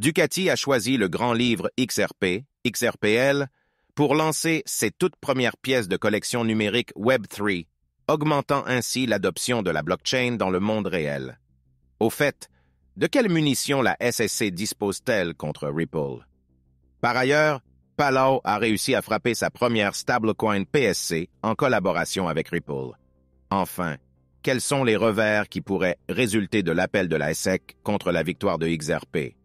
Ducati a choisi le grand livre XRP, XRPL, pour lancer ses toutes premières pièces de collection numérique Web3, augmentant ainsi l'adoption de la blockchain dans le monde réel. Au fait, de quelles munitions la SEC dispose-t-elle contre Ripple? Par ailleurs, Palau a réussi à frapper sa première stablecoin PSC en collaboration avec Ripple. Enfin, quels sont les revers qui pourraient résulter de l'appel de la SEC contre la victoire de XRP?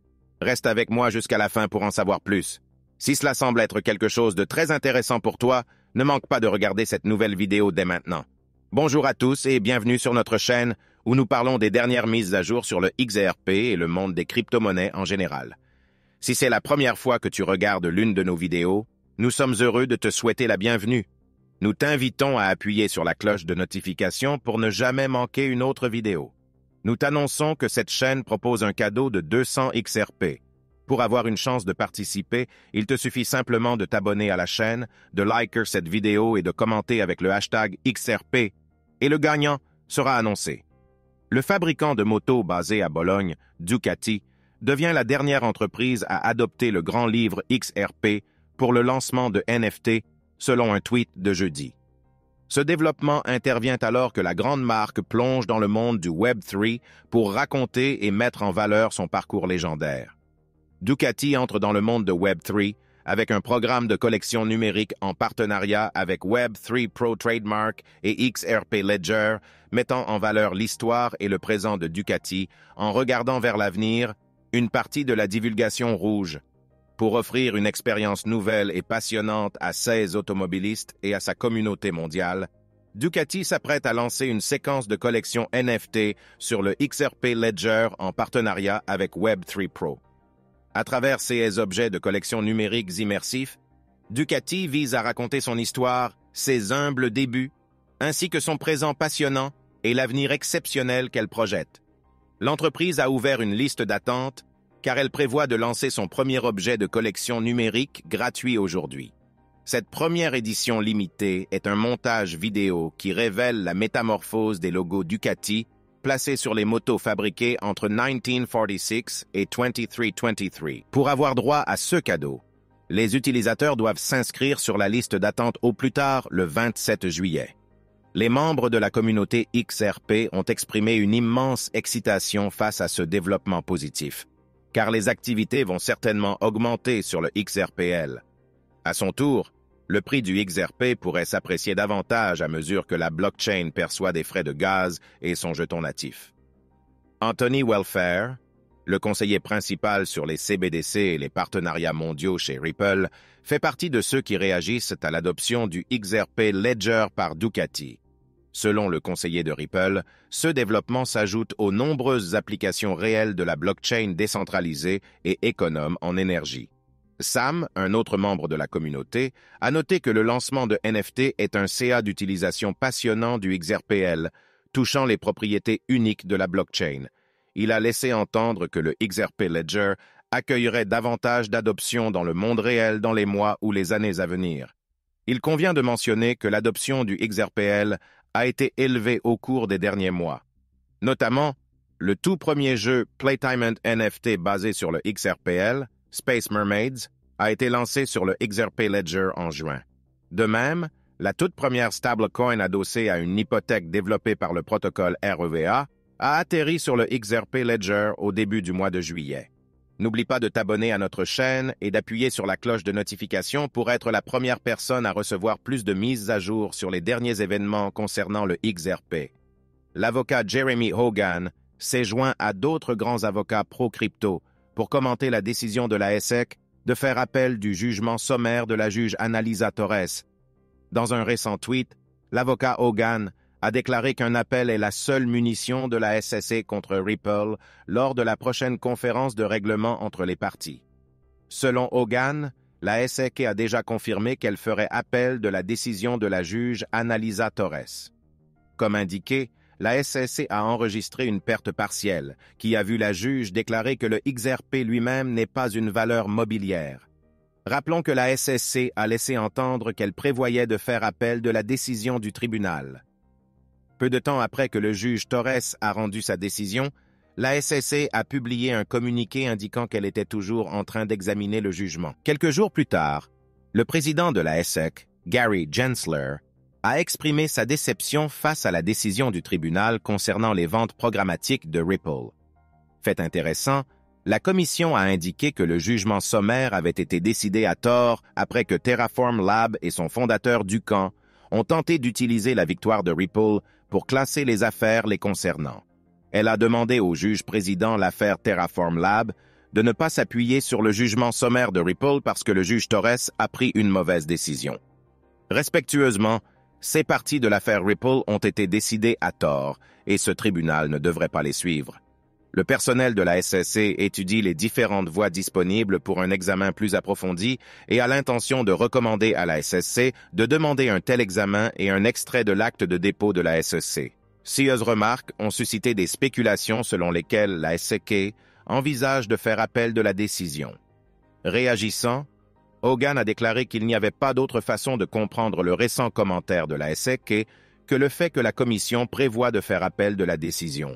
Reste avec moi jusqu'à la fin pour en savoir plus. Si cela semble être quelque chose de très intéressant pour toi, ne manque pas de regarder cette nouvelle vidéo dès maintenant. Bonjour à tous et bienvenue sur notre chaîne où nous parlons des dernières mises à jour sur le XRP et le monde des crypto-monnaies en général. Si c'est la première fois que tu regardes l'une de nos vidéos, nous sommes heureux de te souhaiter la bienvenue. Nous t'invitons à appuyer sur la cloche de notification pour ne jamais manquer une autre vidéo. Nous t'annonçons que cette chaîne propose un cadeau de 200 XRP. Pour avoir une chance de participer, il te suffit simplement de t'abonner à la chaîne, de liker cette vidéo et de commenter avec le hashtag XRP, et le gagnant sera annoncé. Le fabricant de motos basé à Bologne, Ducati, devient la dernière entreprise à adopter le grand livre XRP pour le lancement de NFT, selon un tweet de jeudi. Ce développement intervient alors que la grande marque plonge dans le monde du Web3 pour raconter et mettre en valeur son parcours légendaire. Ducati entre dans le monde de Web3 avec un programme de collection numérique en partenariat avec Web3 Pro Trademark et XRP Ledger, mettant en valeur l'histoire et le présent de Ducati en regardant vers l'avenir, une partie de la divulgation rouge, pour offrir une expérience nouvelle et passionnante à 16 automobilistes et à sa communauté mondiale. Ducati s'apprête à lancer une séquence de collection NFT sur le XRP Ledger en partenariat avec Web3 Pro. À travers ces objets de collection numériques immersifs, Ducati vise à raconter son histoire, ses humbles débuts, ainsi que son présent passionnant et l'avenir exceptionnel qu'elle projette. L'entreprise a ouvert une liste d'attente car elle prévoit de lancer son premier objet de collection numérique gratuit aujourd'hui. Cette première édition limitée est un montage vidéo qui révèle la métamorphose des logos Ducati placés sur les motos fabriquées entre 1946 et 2323. Pour avoir droit à ce cadeau, les utilisateurs doivent s'inscrire sur la liste d'attente au plus tard le 27 juillet. Les membres de la communauté XRP ont exprimé une immense excitation face à ce développement positif, car les activités vont certainement augmenter sur le XRPL. À son tour, le prix du XRP pourrait s'apprécier davantage à mesure que la blockchain perçoit des frais de gaz et son jeton natif. Anthony Welfare, le conseiller principal sur les CBDC et les partenariats mondiaux chez Ripple, fait partie de ceux qui réagissent à l'adoption du XRP Ledger par Ducati. Selon le conseiller de Ripple, ce développement s'ajoute aux nombreuses applications réelles de la blockchain décentralisée et économe en énergie. Sam, un autre membre de la communauté, a noté que le lancement de NFT est un CA d'utilisation passionnant du XRPL, touchant les propriétés uniques de la blockchain. Il a laissé entendre que le XRP Ledger accueillerait davantage d'adoption dans le monde réel dans les mois ou les années à venir. Il convient de mentionner que l'adoption du XRPL a été élevée au cours des derniers mois. Notamment, le tout premier jeu Playtime NFT basé sur le XRPL, Space Mermaids, a été lancé sur le XRP Ledger en juin. De même, la toute première stablecoin adossée à une hypothèque développée par le protocole REVA a atterri sur le XRP Ledger au début du mois de juillet. N'oublie pas de t'abonner à notre chaîne et d'appuyer sur la cloche de notification pour être la première personne à recevoir plus de mises à jour sur les derniers événements concernant le XRP. L'avocat Jeremy Hogan s'est joint à d'autres grands avocats pro-crypto pour commenter la décision de la SEC de faire appel du jugement sommaire de la juge Annalisa Torres. Dans un récent tweet, l'avocat Hogan a déclaré qu'un appel est la seule munition de la SEC contre Ripple lors de la prochaine conférence de règlement entre les parties. Selon Hogan, la SEC a déjà confirmé qu'elle ferait appel de la décision de la juge Annalisa Torres. Comme indiqué, la SEC a enregistré une perte partielle, qui a vu la juge déclarer que le XRP lui-même n'est pas une valeur mobilière. Rappelons que la SEC a laissé entendre qu'elle prévoyait de faire appel de la décision du tribunal. Peu de temps après que le juge Torres a rendu sa décision, la SSC a publié un communiqué indiquant qu'elle était toujours en train d'examiner le jugement. Quelques jours plus tard, le président de la SEC, Gary Gensler, a exprimé sa déception face à la décision du tribunal concernant les ventes programmatiques de Ripple. Fait intéressant, la commission a indiqué que le jugement sommaire avait été décidé à tort après que Terraform Lab et son fondateur Dukan ont tenté d'utiliser la victoire de Ripple pour classer les affaires les concernant. Elle a demandé au juge président l'affaire Terraform Lab de ne pas s'appuyer sur le jugement sommaire de Ripple parce que le juge Torres a pris une mauvaise décision. Respectueusement, ces parties de l'affaire Ripple ont été décidées à tort et ce tribunal ne devrait pas les suivre. Le personnel de la SSC étudie les différentes voies disponibles pour un examen plus approfondi et a l'intention de recommander à la SSC de demander un tel examen et un extrait de l'acte de dépôt de la SSC. Scieuses remarques ont suscité des spéculations selon lesquelles la SEC envisage de faire appel de la décision. Réagissant, Hogan a déclaré qu'il n'y avait pas d'autre façon de comprendre le récent commentaire de la SEC que le fait que la commission prévoit de faire appel de la décision.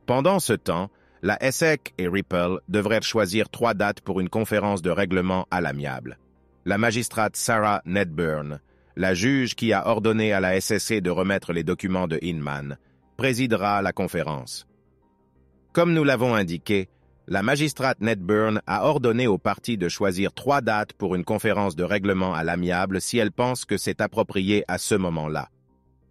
Pendant ce temps, la SEC et Ripple devraient choisir 3 dates pour une conférence de règlement à l'amiable. La magistrate Sarah Nedburn, la juge qui a ordonné à la SEC de remettre les documents de Hinman, présidera la conférence. Comme nous l'avons indiqué, la magistrate Nedburn a ordonné aux parties de choisir 3 dates pour une conférence de règlement à l'amiable si elles pensent que c'est approprié à ce moment-là.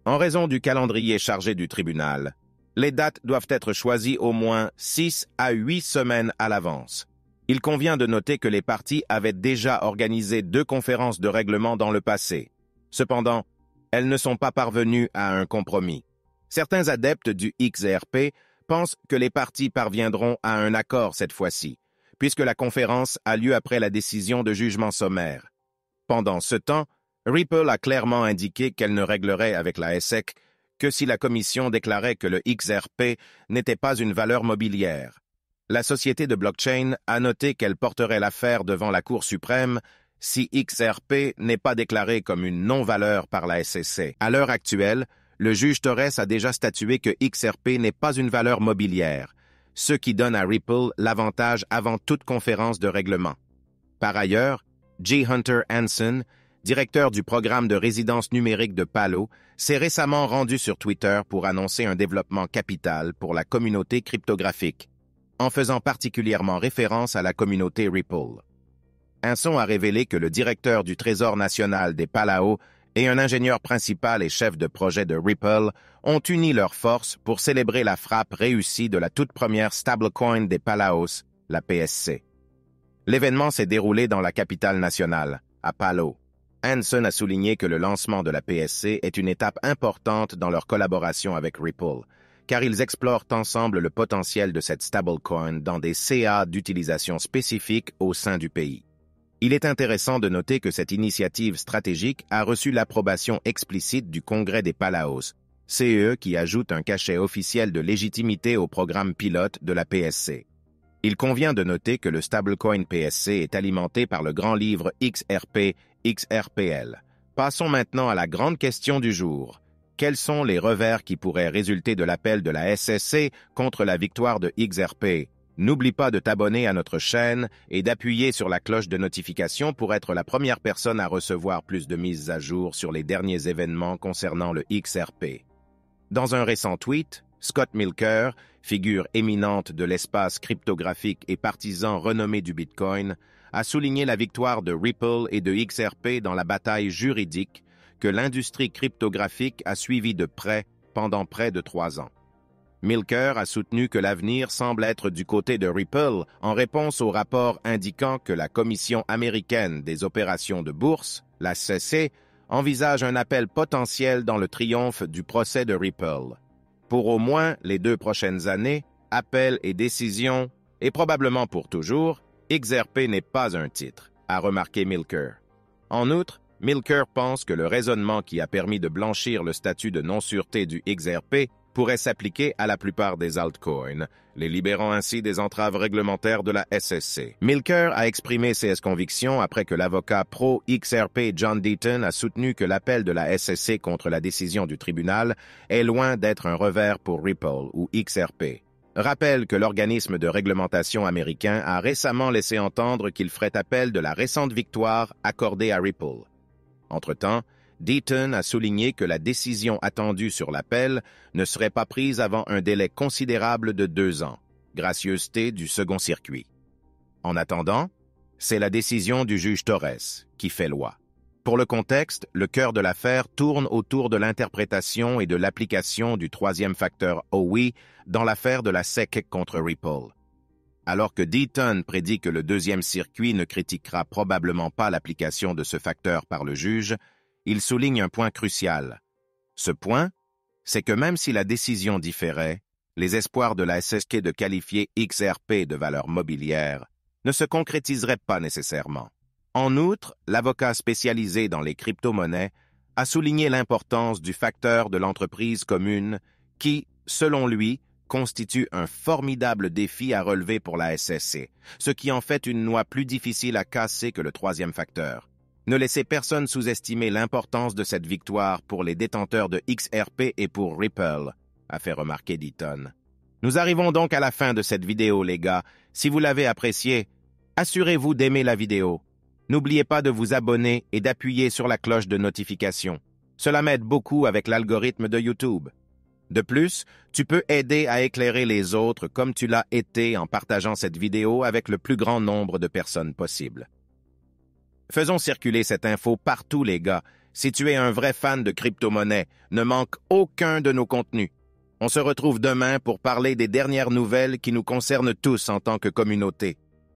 En raison du calendrier chargé du tribunal, les dates doivent être choisies au moins 6 à 8 semaines à l'avance. Il convient de noter que les parties avaient déjà organisé 2 conférences de règlement dans le passé. Cependant, elles ne sont pas parvenues à un compromis. Certains adeptes du XRP pensent que les parties parviendront à un accord cette fois-ci, puisque la conférence a lieu après la décision de jugement sommaire. Pendant ce temps, Ripple a clairement indiqué qu'elle ne réglerait avec la SEC que si la commission déclarait que le XRP n'était pas une valeur mobilière. La société de blockchain a noté qu'elle porterait l'affaire devant la Cour suprême si XRP n'est pas déclaré comme une non-valeur par la SEC. À l'heure actuelle, le juge Torres a déjà statué que XRP n'est pas une valeur mobilière, ce qui donne à Ripple l'avantage avant toute conférence de règlement. Par ailleurs, J. Hunter Hansen, directeur du programme de résidence numérique de Palo, s'est récemment rendu sur Twitter pour annoncer un développement capital pour la communauté cryptographique, en faisant particulièrement référence à la communauté Ripple. Hansen a révélé que le directeur du Trésor national des Palaos et un ingénieur principal et chef de projet de Ripple ont uni leurs forces pour célébrer la frappe réussie de la toute première stablecoin des Palaos, la PSC. L'événement s'est déroulé dans la capitale nationale, à Palo. Hansen a souligné que le lancement de la PSC est une étape importante dans leur collaboration avec Ripple, car ils explorent ensemble le potentiel de cette stablecoin dans des CA d'utilisation spécifiques au sein du pays. Il est intéressant de noter que cette initiative stratégique a reçu l'approbation explicite du Congrès des Palaos, CE qui ajoute un cachet officiel de légitimité au programme pilote de la PSC. Il convient de noter que le stablecoin PSC est alimenté par le grand livre XRP XRPL. Passons maintenant à la grande question du jour. Quels sont les revers qui pourraient résulter de l'appel de la SSC contre la victoire de XRP? N'oublie pas de t'abonner à notre chaîne et d'appuyer sur la cloche de notification pour être la première personne à recevoir plus de mises à jour sur les derniers événements concernant le XRP. Dans un récent tweet, Scott Milker, figure éminente de l'espace cryptographique et partisan renommé du Bitcoin, a souligné la victoire de Ripple et de XRP dans la bataille juridique que l'industrie cryptographique a suivie de près pendant près de 3 ans. Milker a soutenu que l'avenir semble être du côté de Ripple en réponse au rapport indiquant que la Commission américaine des opérations de bourse, la SEC, envisage un appel potentiel dans le triomphe du procès de Ripple. Pour au moins les 2 prochaines années, appel et décision, et probablement pour toujours, XRP n'est pas un titre, a remarqué Milker. En outre, Milker pense que le raisonnement qui a permis de blanchir le statut de non-sûreté du XRP pourrait s'appliquer à la plupart des altcoins, les libérant ainsi des entraves réglementaires de la SEC. Milker a exprimé ses convictions après que l'avocat pro-XRP John Deaton a soutenu que l'appel de la SEC contre la décision du tribunal est loin d'être un revers pour Ripple ou XRP. rappelle que l'organisme de réglementation américain a récemment laissé entendre qu'il ferait appel de la récente victoire accordée à Ripple. Entre-temps, Deaton a souligné que la décision attendue sur l'appel ne serait pas prise avant un délai considérable de 2 ans, gracieuseté du second circuit. En attendant, c'est la décision du juge Torres qui fait loi. Pour le contexte, le cœur de l'affaire tourne autour de l'interprétation et de l'application du troisième facteur OWI dans l'affaire de la SEC contre Ripple. Alors que Deaton prédit que le deuxième circuit ne critiquera probablement pas l'application de ce facteur par le juge, il souligne un point crucial. Ce point, c'est que même si la décision différait, les espoirs de la SEC de qualifier XRP de valeur mobilière ne se concrétiseraient pas nécessairement. En outre, l'avocat spécialisé dans les crypto-monnaies a souligné l'importance du facteur de l'entreprise commune qui, selon lui, constitue un formidable défi à relever pour la SEC, ce qui en fait une noix plus difficile à casser que le troisième facteur. Ne laissez personne sous-estimer l'importance de cette victoire pour les détenteurs de XRP et pour Ripple, a fait remarquer Deaton. Nous arrivons donc à la fin de cette vidéo, les gars. Si vous l'avez appréciée, assurez-vous d'aimer la vidéo. N'oubliez pas de vous abonner et d'appuyer sur la cloche de notification. Cela m'aide beaucoup avec l'algorithme de YouTube. De plus, tu peux aider à éclairer les autres comme tu l'as été en partageant cette vidéo avec le plus grand nombre de personnes possible. Faisons circuler cette info partout, les gars. Si tu es un vrai fan de crypto-monnaie, ne manque aucun de nos contenus. On se retrouve demain pour parler des dernières nouvelles qui nous concernent tous en tant que communauté.